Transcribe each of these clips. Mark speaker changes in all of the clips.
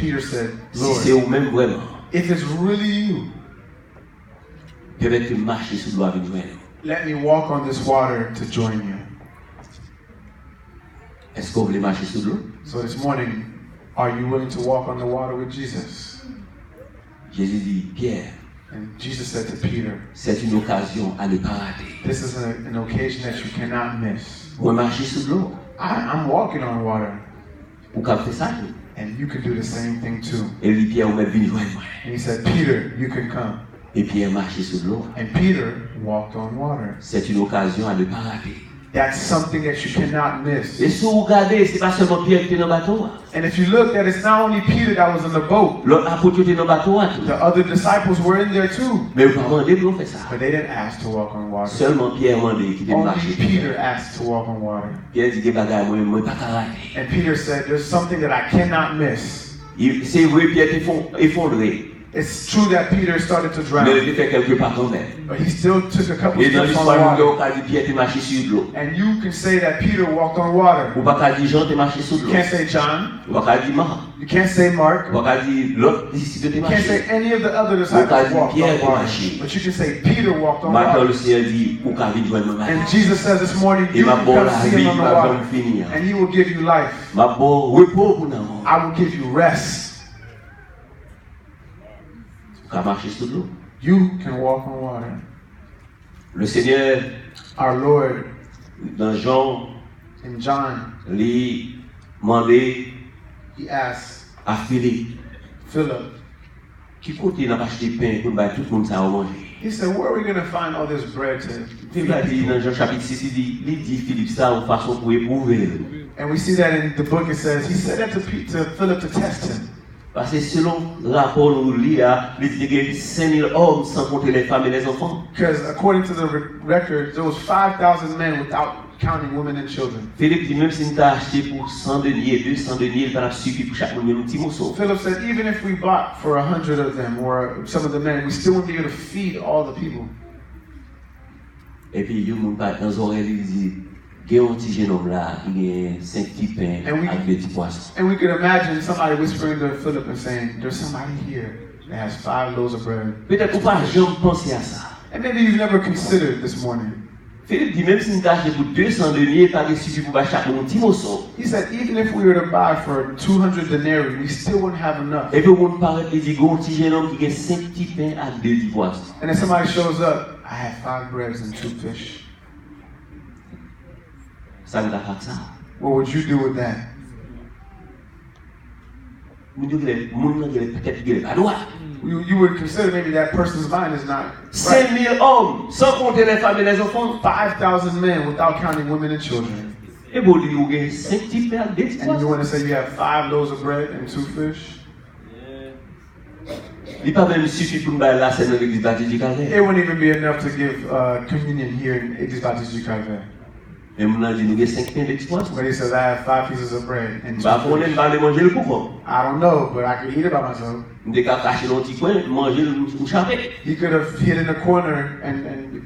Speaker 1: Peter said,
Speaker 2: Si c'est
Speaker 1: Lord,
Speaker 2: vous-même vraiment,
Speaker 1: if it's really you,
Speaker 2: permettez de marcher sur l'eau avec nous.
Speaker 1: let me walk on this water to join you.
Speaker 2: Est-ce que vous voulez marcher sur l'eau?
Speaker 1: So this morning, are you willing to walk on the water with Jesus?
Speaker 2: Jésus dit, Pierre,
Speaker 1: And Jesus said to Peter,
Speaker 2: c'est une occasion à ne pas rater.
Speaker 1: this is an occasion that you cannot miss.
Speaker 2: Vous marchez sur l'eau.
Speaker 1: I'm walking on water,
Speaker 2: Vous pouvez faire ça.
Speaker 1: and you can do the same thing too.
Speaker 2: Et lui, Pierre, vous m'avez venu joindre moi.
Speaker 1: And he said, Peter, you can come.
Speaker 2: Et Pierre marchait sur l'eau.
Speaker 1: And Peter walked on water.
Speaker 2: C'est une occasion à ne pas rater.
Speaker 1: That's something that you cannot miss.
Speaker 2: Et si vous regardez, ce n'est pas seulement Pierre qui était dans le bateau.
Speaker 1: And if you look at it, it's not only Peter that was in the boat.
Speaker 2: L'autre apôtre était dans le bateau.
Speaker 1: The other disciples were in there too.
Speaker 2: Mais vous ne pouvez pas demander pour faire ça.
Speaker 1: But they didn't ask to walk on water.
Speaker 2: Seulement Pierre m'a dit qu'il devait
Speaker 1: Only
Speaker 2: marcher.
Speaker 1: Peter asked to walk on water.
Speaker 2: Pierre dit que bagaille, moi, je ne peux pas rater.
Speaker 1: And Peter said, there's something that I cannot miss.
Speaker 2: C'est vrai, Pierre était effondré.
Speaker 1: It's true that Peter started to drown,
Speaker 2: Mais il fait quelques pas quand même.
Speaker 1: but he still took a couple
Speaker 2: Et dans
Speaker 1: steps on
Speaker 2: l'histoire,
Speaker 1: the
Speaker 2: nous
Speaker 1: water.
Speaker 2: avons dit Pierre était marché sur l'eau.
Speaker 1: And you can say that Peter walked on water.
Speaker 2: Ou pas dire Jean était marché sur
Speaker 1: You
Speaker 2: l'eau.
Speaker 1: can't say John.
Speaker 2: Ou pas dire Marc.
Speaker 1: You can't say Mark.
Speaker 2: Ou pas dire l'autre disciple était
Speaker 1: You can't say
Speaker 2: marché.
Speaker 1: any of the other disciples walked
Speaker 2: Pierre
Speaker 1: on
Speaker 2: était
Speaker 1: water.
Speaker 2: marché.
Speaker 1: But you can say Peter walked on
Speaker 2: Maintenant, le
Speaker 1: water.
Speaker 2: Seigneur dit, ou qu'à vite joindre ma
Speaker 1: And Jesus says this morning,
Speaker 2: Et
Speaker 1: you
Speaker 2: ma
Speaker 1: can
Speaker 2: bonne
Speaker 1: come see
Speaker 2: vie
Speaker 1: him on the
Speaker 2: va
Speaker 1: water.
Speaker 2: finir.
Speaker 1: And he will give you life.
Speaker 2: Ma bonne repos pour nous.
Speaker 1: I will give you rest.
Speaker 2: Qu'à marcher sur l'eau.
Speaker 1: You can walk on water.
Speaker 2: Le Seigneur,
Speaker 1: Our Lord,
Speaker 2: dans Jean,
Speaker 1: in John,
Speaker 2: lui demandé
Speaker 1: he asked
Speaker 2: à Philippe,
Speaker 1: Philip,
Speaker 2: qui côté n'a pas acheté pain pour que tout le monde ça manger.
Speaker 1: he said, where are we going to find all this bread to feed
Speaker 2: Philippe a dit
Speaker 1: people?
Speaker 2: dans Jean chapitre 6, il dit Philippe ça en façon pour éprouver.
Speaker 1: And we see that in the book, it says, he said that to Philip to test him.
Speaker 2: Parce que selon le rapport nous lit, il dit qu'il y a 5000 hommes sans compter les femmes et les enfants.
Speaker 1: Because according to the record, there was 5,000 men without counting women and children.
Speaker 2: Philippe dit même si nous avons acheté pour 100 deniers, 200 deniers, il va suffire pour chaque monde un petit morceau.
Speaker 1: Philip said, even if we bought for 100 of them or some of the men, we still wouldn't be able to feed all the people.
Speaker 2: Et puis, il y a un monde dans les oreilles, il dit, il y a un petit jeune homme là, il a 5 petits pains avec des petits poissons.
Speaker 1: And we could imagine somebody whispering to Philip and saying, there's somebody here that has 5 loaves of bread.
Speaker 2: Peut-être qu'on ne peut pas jamais penser à ça.
Speaker 1: And maybe you've never considered this morning.
Speaker 2: Philippe dit, même si nous avons acheté pour 200 deniers, il n'y a pas suffi pour chaque monde un petit morceau.
Speaker 1: He said, even if we were to buy for 200 denarii, we still wouldn't have enough.
Speaker 2: Et puis, on paraît, il dit, il y a un petit jeune homme qui a 5 petits pains avec des petits poissons.
Speaker 1: And then somebody shows up, I have 5 breads and 2 fish.
Speaker 2: Ça nous a fait ça.
Speaker 1: What would you do with that?
Speaker 2: Nous disons que les gens peut-être qu'ils pas droit.
Speaker 1: You would consider maybe that person's mind is not right.
Speaker 2: 5000 hommes, sans compter les femmes et les enfants.
Speaker 1: 5,000 men without counting women and children.
Speaker 2: Et bon, il y a 5 petits pains avec des petits
Speaker 1: And you
Speaker 2: poissons.
Speaker 1: want to say you have 5 loaves of bread and 2 fish?
Speaker 2: Il n'y a pas même suffi pour nous faire la scène de l'église baptiste du Calvaire.
Speaker 1: It wouldn't even be enough to give communion here in Église Baptiste du Calvaire.
Speaker 2: Et nous avons dit, nous avons 5 pains et des petits poissons.
Speaker 1: But he says, I have 5 pieces of bread and 2
Speaker 2: Bah, on
Speaker 1: fish.
Speaker 2: aime pas aller manger le pourquoi.
Speaker 1: I don't know, but I could eat it by myself.
Speaker 2: Nous avons caché dans un petit coin, manger le chapet.
Speaker 1: He could have hid in a corner and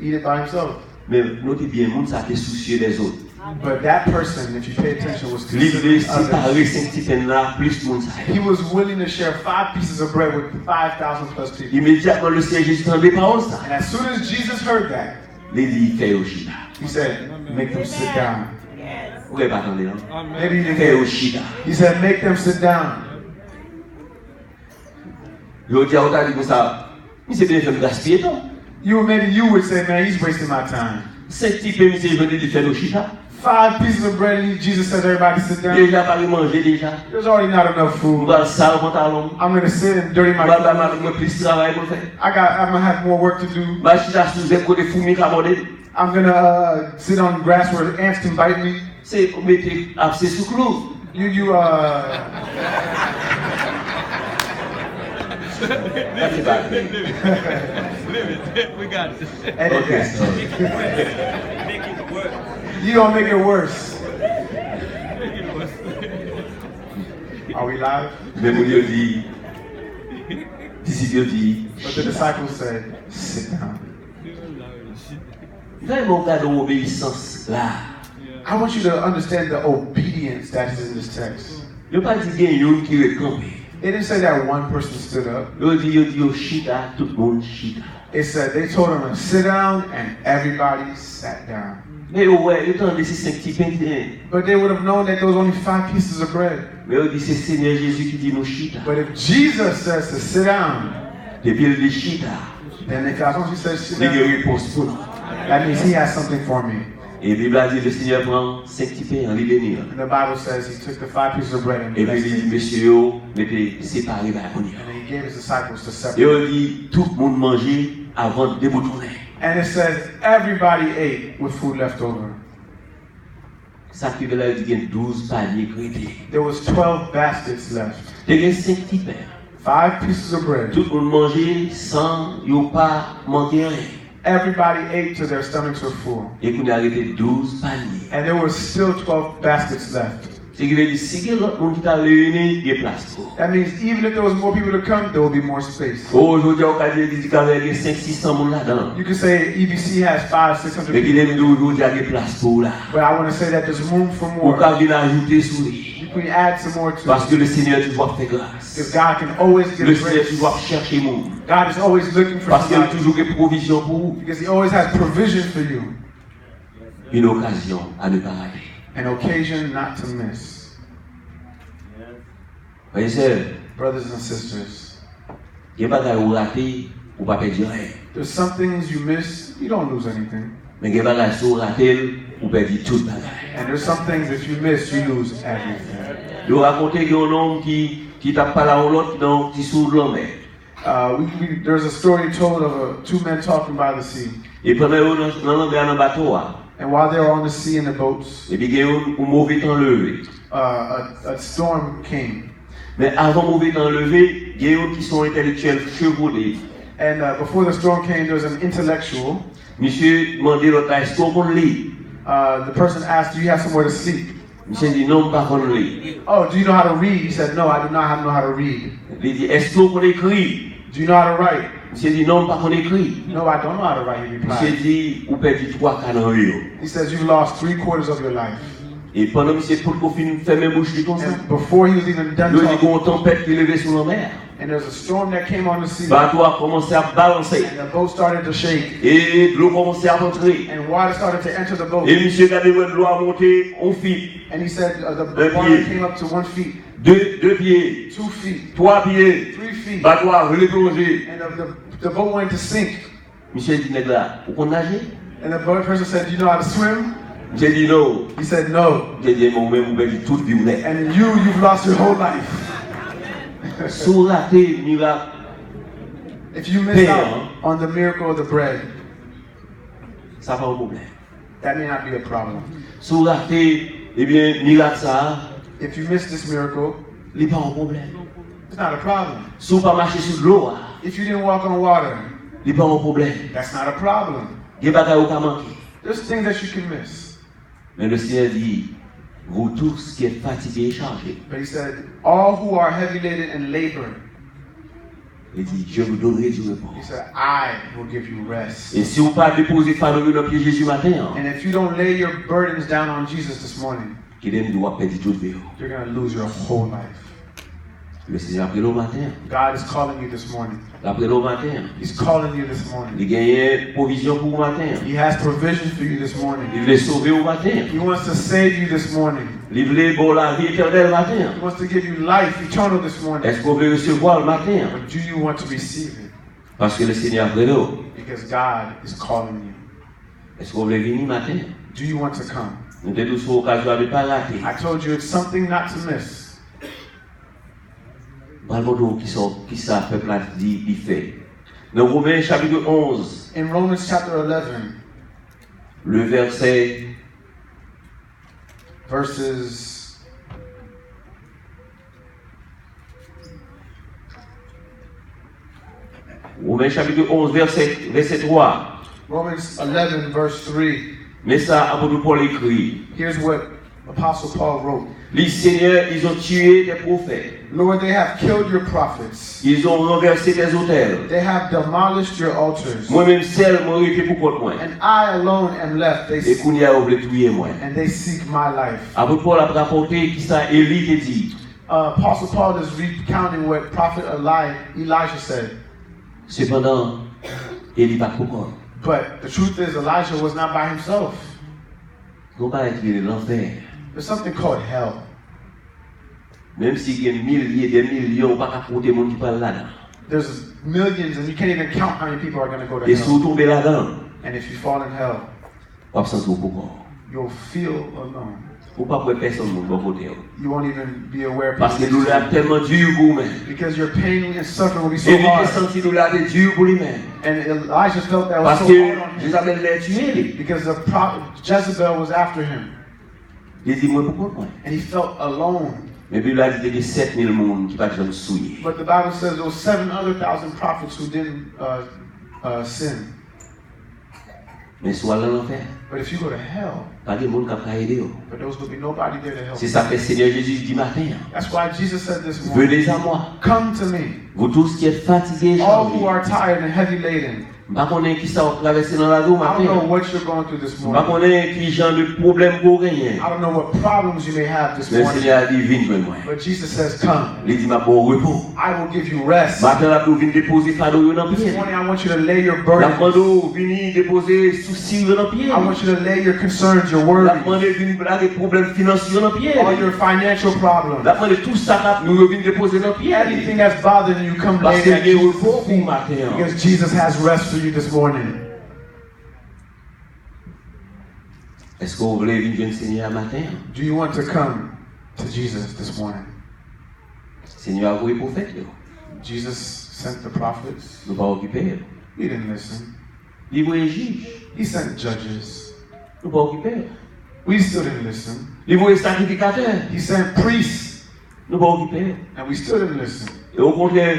Speaker 1: eat it by himself.
Speaker 2: Mais notez bien, le monde ça était soucieux des autres.
Speaker 1: But that person, if you pay attention, was
Speaker 2: L'idée,
Speaker 1: considering
Speaker 2: c'est
Speaker 1: others.
Speaker 2: séparer 5 petits pains là, plus le monde ça.
Speaker 1: He was willing to share 5 pieces of bread with 5,000 plus people.
Speaker 2: Immédiatement, le Seigneur Jésus entendait parole ça.
Speaker 1: And as soon as Jesus heard that,
Speaker 2: Il dit, fais au chita.
Speaker 1: he said, make them sit down.
Speaker 2: Vous ne pouvez pas attendre, non?
Speaker 1: Maybe you didn't
Speaker 2: Fais
Speaker 1: hear
Speaker 2: au
Speaker 1: it.
Speaker 2: chita.
Speaker 1: He said, make them sit down.
Speaker 2: Je dis à l'autre, dit ça, mais c'est bien fait de gaspiller, non?
Speaker 1: Maybe you would say, man, he's wasting my time.
Speaker 2: 5 petits pains, monsieur, je dis, fais au chita.
Speaker 1: 5 pieces of bread, and Jesus says, everybody sit down.
Speaker 2: Déjà, pas de manger, déjà.
Speaker 1: There's already not enough
Speaker 2: On
Speaker 1: food.
Speaker 2: va ça, on va talon.
Speaker 1: I'm gonna sit and dirty my
Speaker 2: On va
Speaker 1: clothes.
Speaker 2: faire plus de travail pour faire.
Speaker 1: I'm gonna have more work to do.
Speaker 2: Bah, si ça sous un côté fourmi à border,
Speaker 1: I'm gonna sit on grass where ants can bite me.
Speaker 2: c'est pour mettre c'est sous clou. That's about it.
Speaker 3: We got it.
Speaker 1: Edit
Speaker 2: Okay,
Speaker 1: that.
Speaker 2: sorry.
Speaker 3: Make it work.
Speaker 1: You gonna make it worse. Are we live?
Speaker 2: Mais mon Dieu dit, disciple dit,
Speaker 1: But the disciples said, sit down.
Speaker 2: vraiment regarde l'obéissance là.
Speaker 1: I want you to understand the obedience that is in this text.
Speaker 2: Il n'y a pas dit qu'il y a un qui veut camper.
Speaker 1: It didn't say that one person stood up.
Speaker 2: Yo dit chita, tout le monde chita.
Speaker 1: It said they told him to sit down and everybody sat down.
Speaker 2: Mais ouais, yo t'en laissé 5 petits pains.
Speaker 1: But they would have known that there was only 5 pieces of bread.
Speaker 2: Mais yo dit c'est Seigneur Jésus qui dit nous chita.
Speaker 1: But if Jesus says to sit down,
Speaker 2: Depuis il dit chita,
Speaker 1: then if as long as he says sit
Speaker 2: il y a
Speaker 1: down,
Speaker 2: une réponse pour nous.
Speaker 1: that means he has something for me.
Speaker 2: Et la Bible a dit le Seigneur prend 5 petits pains en les bénir.
Speaker 1: And the Bible says he took the 5 pieces of bread and
Speaker 2: Et puis
Speaker 1: blessed
Speaker 2: il dit
Speaker 1: it.
Speaker 2: monsieur yo mettez séparé par
Speaker 1: And then he gave his disciples to
Speaker 2: Et
Speaker 1: separate.
Speaker 2: on dit tout le monde mangeait avant de déboutonner.
Speaker 1: And it says everybody ate with food left over.
Speaker 2: Ça qui veut dire qu'il y a 12 paniers crédits.
Speaker 1: There was 12 baskets left.
Speaker 2: Il y a 5 petits pains.
Speaker 1: 5 pieces of bread.
Speaker 2: Tout le monde mangeait sans yo pas manquer rien.
Speaker 1: Everybody ate till their stomachs were full.
Speaker 2: Et qu'on a arrêté 12 paniers.
Speaker 1: And there were still 12 baskets left.
Speaker 2: C'est qui veut dire si l'autre monde qui t'a réuni, il y a place pour.
Speaker 1: That means even if there was more people to come, there will be more space.
Speaker 2: Aujourd'hui, on a dit qu'il y a 500-600 personnes là-dedans.
Speaker 1: You could say EBC has 500-600
Speaker 2: Mais qu'il
Speaker 1: people,
Speaker 2: y a aujourd'hui, il y a place pour là.
Speaker 1: but I want to say that there's room for
Speaker 2: On
Speaker 1: more.
Speaker 2: peut venir ajouter sur lui.
Speaker 1: You can add some more to
Speaker 2: Parce
Speaker 1: it.
Speaker 2: que le Seigneur toujours fait
Speaker 1: Because
Speaker 2: grâce.
Speaker 1: God can always give
Speaker 2: Le Seigneur
Speaker 1: grace.
Speaker 2: toujours chercher monde.
Speaker 1: God is always looking for
Speaker 2: Parce qu'il y a
Speaker 1: somebody.
Speaker 2: toujours des provisions pour vous.
Speaker 1: Because He always has provision for you.
Speaker 2: Une occasion à ne pas rater.
Speaker 1: An occasion not to miss.
Speaker 2: Frères et sœurs,
Speaker 1: Brothers and sisters,
Speaker 2: il y a pas de rater ou pas perdre rien.
Speaker 1: there's some things you miss, you don't lose anything.
Speaker 2: Mais il y a pas de rater ou perdre tout le bagage.
Speaker 1: And there's some things if you miss, you lose everything.
Speaker 2: Je raconter qu'il y a un homme qui tape pas là ou l'autre, qui sous l'homme.
Speaker 1: There's a story told of 2 men talking by the sea.
Speaker 2: Et pendant que nous sommes dans le bateau,
Speaker 1: And while they were on the sea in the boats,
Speaker 2: et puis il y a un mauvais temps levé.
Speaker 1: a storm came.
Speaker 2: Mais avant le mauvais temps levé, il y a qui sont intellectuels chevronnés.
Speaker 1: And before the storm came, there was an intellectual.
Speaker 2: Monsieur demandait l'autre, est-ce qu'on peut lire?
Speaker 1: The person asked, do you have somewhere to sleep?
Speaker 2: Monsieur dit non, pas qu'on lire.
Speaker 1: Oh, do you know how to read? He said, no, I do not know how to read.
Speaker 2: Il dit, est-ce qu'on peut écrire?
Speaker 1: Do you know how to write?
Speaker 2: Monsieur dit non, pas qu'on écrit.
Speaker 1: No, I don't know how to write, he
Speaker 2: Monsieur
Speaker 1: replied.
Speaker 2: dit, ou perdu 3 canons.
Speaker 1: He says, you've lost 3/4 of your life.
Speaker 2: Et pendant que monsieur Paul Coffin ferme bouche comme ça,
Speaker 1: And before he was even done
Speaker 2: il dit
Speaker 1: talking,
Speaker 2: qu'on tempête qui est levée sur la mer.
Speaker 1: and there's a storm that came on the sea,
Speaker 2: Le bateau a commencé à balancer.
Speaker 1: and the boat started to shake,
Speaker 2: Et l'eau commençait à rentrer.
Speaker 1: and water started to enter the boat.
Speaker 2: Et monsieur regardez de l'eau a monté, on fit.
Speaker 1: And he said, the
Speaker 2: Un
Speaker 1: water
Speaker 2: pied.
Speaker 1: came up to 1 feet,
Speaker 2: 2 pieds,
Speaker 1: 2 feet,
Speaker 2: 3 pieds.
Speaker 1: 3 feet,
Speaker 2: Bateau a replongé.
Speaker 1: and the boat went to sink.
Speaker 2: Monsieur dit, nègre là, vous connaissez nager?
Speaker 1: And the boat person said, do you know how to swim?
Speaker 2: Monsieur dit non.
Speaker 1: He said, no.
Speaker 2: J'ai dit, moi-même, vous perdez toute vie. Vous n'êtes.
Speaker 1: And you've lost your whole life.
Speaker 2: Sous la terre, miracle.
Speaker 1: If you miss
Speaker 2: Pain,
Speaker 1: out
Speaker 2: huh?
Speaker 1: on the miracle of the bread,
Speaker 2: Ça pas un problème.
Speaker 1: that may not be a problem.
Speaker 2: Sous la terre, eh bien, miracle ça,
Speaker 1: If you miss this miracle,
Speaker 2: il n'est pas un problème.
Speaker 1: it's not a problem.
Speaker 2: Si vous pas marcher sur l'eau,
Speaker 1: If you didn't walk on water,
Speaker 2: il n'est pas un problème.
Speaker 1: that's not a problem.
Speaker 2: Il n'y a pas de manquer.
Speaker 1: There's things that you can miss.
Speaker 2: Mais le Seigneur dit, vous tous qui êtes fatigués et chargés,
Speaker 1: But he said, all who are heavy laden and labor,
Speaker 2: il dit, je vous donnerai du repos.
Speaker 1: he said, I will give you rest.
Speaker 2: Et si vous pas déposer fardeau dans le pied de Jésus matin,
Speaker 1: And if you don't lay your burdens down on Jesus this morning,
Speaker 2: qu'il aime doit perdre toute vie.
Speaker 1: you're going to lose your whole life.
Speaker 2: Le Seigneur après le matin,
Speaker 1: God is calling you this morning.
Speaker 2: après le matin,
Speaker 1: He's calling you this morning.
Speaker 2: il gagne provision pour le matin.
Speaker 1: He has provision for you this morning.
Speaker 2: Il veut sauver au matin.
Speaker 1: He wants to save you this morning.
Speaker 2: Il veut bon la vie éternelle le matin.
Speaker 1: He wants to give you life eternal this morning.
Speaker 2: Est-ce qu'on veut recevoir le matin?
Speaker 1: But do you want to receive it?
Speaker 2: Parce que le Seigneur après nous.
Speaker 1: Because God is calling you.
Speaker 2: Est-ce qu'on veut venir le matin?
Speaker 1: Do you want to come?
Speaker 2: Nous avons tous l'occasion de ne pas rater.
Speaker 1: I told you it's something not to miss.
Speaker 2: Parlons qui ça peuple a dit, il fait. Dans Romains chapitre 11,
Speaker 1: In Romans chapter 11,
Speaker 2: le verset
Speaker 1: verses
Speaker 2: verset 3.
Speaker 1: Romans 11, verse 3.
Speaker 2: Mais ça, apôtre Paul écrit.
Speaker 1: Here's what Apostle Paul wrote.
Speaker 2: Les seigneurs, ils ont tué des prophètes.
Speaker 1: Lord, they have killed your prophets.
Speaker 2: Ils ont renversé des autels.
Speaker 1: They have demolished your altars.
Speaker 2: Moi-même seul, moi, été pour contre moi.
Speaker 1: And I alone am left.
Speaker 2: Et qu'on y a oublié tuer moi.
Speaker 1: And they seek my life.
Speaker 2: Apôtre Paul a rapporté qui ça, Élie te dit.
Speaker 1: Apostle Paul is recounting what Prophet Elijah said.
Speaker 2: Cependant, Élie pas trop.
Speaker 1: But the truth is, Elijah was not by himself.
Speaker 2: Non pas être l'enfer.
Speaker 1: There's something called hell.
Speaker 2: Même si il y a des millions, pas qu'à compter monde qui parle là-dedans.
Speaker 1: There's millions, and you can't even count how many people are going to go to
Speaker 2: Et si
Speaker 1: hell.
Speaker 2: vous tombez là-dedans,
Speaker 1: And if you fall in hell,
Speaker 2: vous ne sentez pas.
Speaker 1: you'll feel alone.
Speaker 2: Vous ne pouvez pas personne de votre côté.
Speaker 1: You won't even be aware.
Speaker 2: Parce que
Speaker 1: people
Speaker 2: nous l'avons tellement dur pour nous-mêmes.
Speaker 1: Because your pain and suffering will be so
Speaker 2: Et lui
Speaker 1: hard.
Speaker 2: a senti nous l'avons dur pour lui-même.
Speaker 1: And Elijah felt that was
Speaker 2: Parce
Speaker 1: so
Speaker 2: que
Speaker 1: hard on him.
Speaker 2: Jézabel l'a tué.
Speaker 1: Because the prophet Jezebel was after him.
Speaker 2: Il dit, moi, pourquoi moi?
Speaker 1: And he felt alone.
Speaker 2: Mais puis là, il y a 7000 personnes qui ne sont pas souillés.
Speaker 1: But the Bible says there were 7,000 prophets who didn't sin.
Speaker 2: Mais soit là l'enfer.
Speaker 1: But if you go to hell,
Speaker 2: Pas de monde qui peut aider.
Speaker 1: but there will be nobody there to help
Speaker 2: C'est
Speaker 1: you.
Speaker 2: ça que le Seigneur Jésus dit matin.
Speaker 1: That's why Jesus said this morning,
Speaker 2: Venez à moi,
Speaker 1: come to me,
Speaker 2: vous tous qui êtes fatigués et
Speaker 1: all who
Speaker 2: chargés.
Speaker 1: are tired and heavy laden.
Speaker 2: Je ne sais pas qui ça va traverser dans la vie
Speaker 1: I don't know
Speaker 2: matin.
Speaker 1: what you're going through this
Speaker 2: Je ne sais
Speaker 1: morning.
Speaker 2: pas qui genre de problème vous gagnez.
Speaker 1: I don't know what problems you may have this
Speaker 2: Le
Speaker 1: morning.
Speaker 2: Seigneur a dit, viens vers moi.
Speaker 1: But Jesus says, come.
Speaker 2: Il dit, ma bon repos.
Speaker 1: I will give you rest.
Speaker 2: Matin, là, vous venez déposer fardeau dans le
Speaker 1: This
Speaker 2: pied.
Speaker 1: morning I want you to lay your
Speaker 2: La
Speaker 1: burdens.
Speaker 2: demande, venez déposer soucis dans le pied.
Speaker 1: I want you to lay your concerns, your
Speaker 2: La
Speaker 1: worries,
Speaker 2: demande, venez blaguer problèmes financiers dans le pied.
Speaker 1: all your financial problems.
Speaker 2: La demande, tout ça, nous venons déposer dans le pied.
Speaker 1: Anything that's bothering you, come
Speaker 2: Parce
Speaker 1: lay
Speaker 2: qu'il
Speaker 1: it at
Speaker 2: y a
Speaker 1: Jesus'
Speaker 2: repos pour
Speaker 1: feet.
Speaker 2: matin.
Speaker 1: Because Jesus has rest for you this morning.
Speaker 2: Est-ce que vous voulez venir le Seigneur matin?
Speaker 1: Do you want to come to Jesus this morning?
Speaker 2: Seigneur a envoyé prophète.
Speaker 1: Jesus sent the prophets.
Speaker 2: Nous pas occupés.
Speaker 1: We didn't listen.
Speaker 2: Il envoyé juge.
Speaker 1: He sent judges.
Speaker 2: Nous pas occupés.
Speaker 1: We still didn't listen.
Speaker 2: Il envoyé sacrificateur.
Speaker 1: He sent priests.
Speaker 2: Nous pas occupés.
Speaker 1: And we still didn't listen.
Speaker 2: Et au contraire,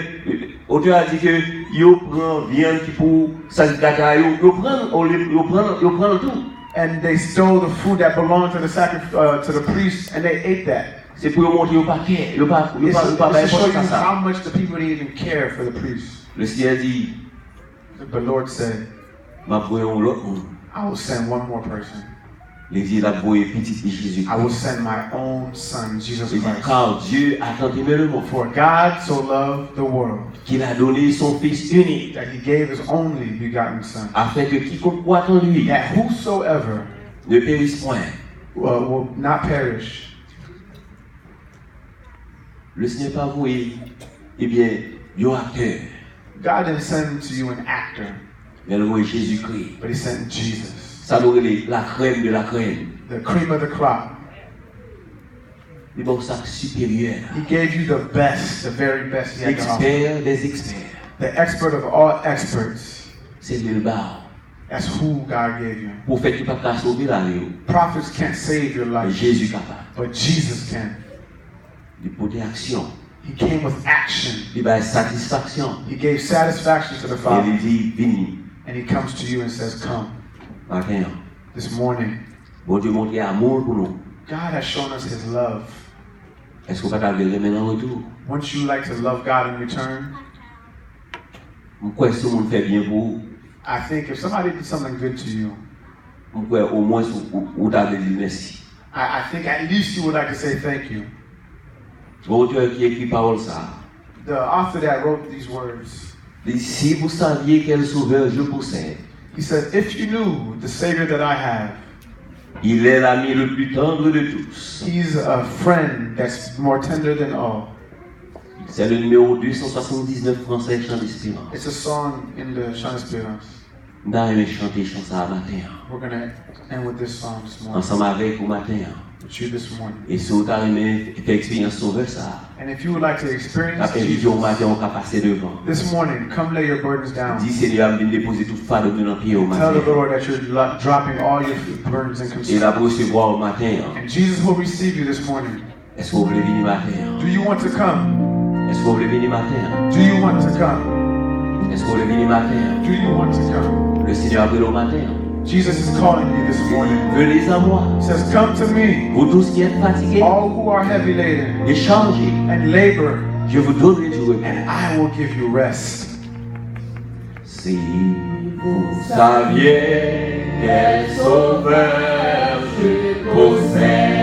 Speaker 2: l'auteur a dit que il prend viande qui pour sacrificateur, il prend tout.
Speaker 1: And they stole the food that belonged to the priests, and they ate that.
Speaker 2: C'est pour montrer au paquet. Il pas
Speaker 1: It's to show you
Speaker 2: ça.
Speaker 1: how much the people didn't even care for the priests.
Speaker 2: Le Seigneur dit,
Speaker 1: The Lord said,
Speaker 2: m'a envoyé l'autre monde.
Speaker 1: I will send one more person.
Speaker 2: Il a envoyé petit Jésus.
Speaker 1: I will send my own son, Jesus
Speaker 2: Il dit,
Speaker 1: Christ.
Speaker 2: car Dieu a tant aimé le monde
Speaker 1: For God so loved the world
Speaker 2: qu'il a donné son Fils unique,
Speaker 1: that he gave his only begotten son,
Speaker 2: afin que quiconque croit en lui
Speaker 1: that whosoever
Speaker 2: ne périsse point.
Speaker 1: will not perish.
Speaker 2: Le Seigneur pas envoyé, eh bien, un acteur,
Speaker 1: God didn't send to you an actor,
Speaker 2: mais il a envoyé Jésus-Christ.
Speaker 1: but he sent Jesus,
Speaker 2: Ça nous relève la crème de la crème.
Speaker 1: the cream of the crop.
Speaker 2: Il est un sac supérieur.
Speaker 1: He gave you the best, the very best he had to offer.
Speaker 2: Expert des experts.
Speaker 1: The expert of all experts.
Speaker 2: C'est le bar.
Speaker 1: That's who God gave you.
Speaker 2: Prophète qui ne peut pas sauver la vie.
Speaker 1: Prophets can't save your
Speaker 2: Mais
Speaker 1: life,
Speaker 2: Jésus est capable.
Speaker 1: but Jesus can.
Speaker 2: Il porte action.
Speaker 1: He came with action.
Speaker 2: Il va satisfaction.
Speaker 1: He gave satisfaction to the
Speaker 2: Et
Speaker 1: Father.
Speaker 2: il dit, venez.
Speaker 1: And he comes to you and says, come.
Speaker 2: Matin,
Speaker 1: This morning,
Speaker 2: bon Dieu montre amour pour nous.
Speaker 1: God has shown us his love.
Speaker 2: Est-ce qu'on peut pas le remettre en retour?
Speaker 1: Wouldn't you like to love God in return?
Speaker 2: Pourquoi est-ce que le monde fait bien pour vous?
Speaker 1: I think if somebody did something good to you,
Speaker 2: Pourquoi au moins vous t'avez dit merci?
Speaker 1: I think at least you would like to say thank you.
Speaker 2: Bon Dieu qui écrit parole ça.
Speaker 1: The author that wrote these words,
Speaker 2: Il dit, si vous saviez quel sauveur je possède,
Speaker 1: he said, if you knew the Savior that I have,
Speaker 2: il est l'ami le plus tendre de tous.
Speaker 1: he's a friend that's more tender than all.
Speaker 2: C'est le numéro 279 français Chant d'Espérance.
Speaker 1: It's a song in the Chant d'Espérance.
Speaker 2: Nous allons chanter chant ça matin.
Speaker 1: We're going to end with this song this morning,
Speaker 2: Ensemble avec vous matin.
Speaker 1: with you this morning.
Speaker 2: Et si vous avez fait expérience sauveur ça,
Speaker 1: And if you would like to experience
Speaker 2: après vision au
Speaker 1: Jesus
Speaker 2: matin, on va passer devant.
Speaker 1: this morning, come lay your burdens down.
Speaker 2: Dis Seigneur, viens déposer tout fardeau dans le pied au
Speaker 1: Tell
Speaker 2: matin.
Speaker 1: the Lord that you're dropping all your burdens and
Speaker 2: Et là,
Speaker 1: concerns.
Speaker 2: pour recevoir au matin.
Speaker 1: And Jesus will receive you this morning.
Speaker 2: Est-ce que vous voulez venir matin?
Speaker 1: Do you want to come?
Speaker 2: Est-ce que vous voulez venir matin?
Speaker 1: Do you want to come?
Speaker 2: Est-ce que vous voulez venir matin?
Speaker 1: Do you want to come?
Speaker 2: Le Seigneur appelle au matin.
Speaker 1: Jesus is calling you this morning.
Speaker 2: Venez à moi,
Speaker 1: He says, come to me,
Speaker 2: vous tous qui êtes fatigués
Speaker 1: all who are heavy laden
Speaker 2: et chargés,
Speaker 1: and labor,
Speaker 2: je vous donnerai du repos.
Speaker 1: and I will give you rest.
Speaker 2: Si vous saviez quel sauveur je possède,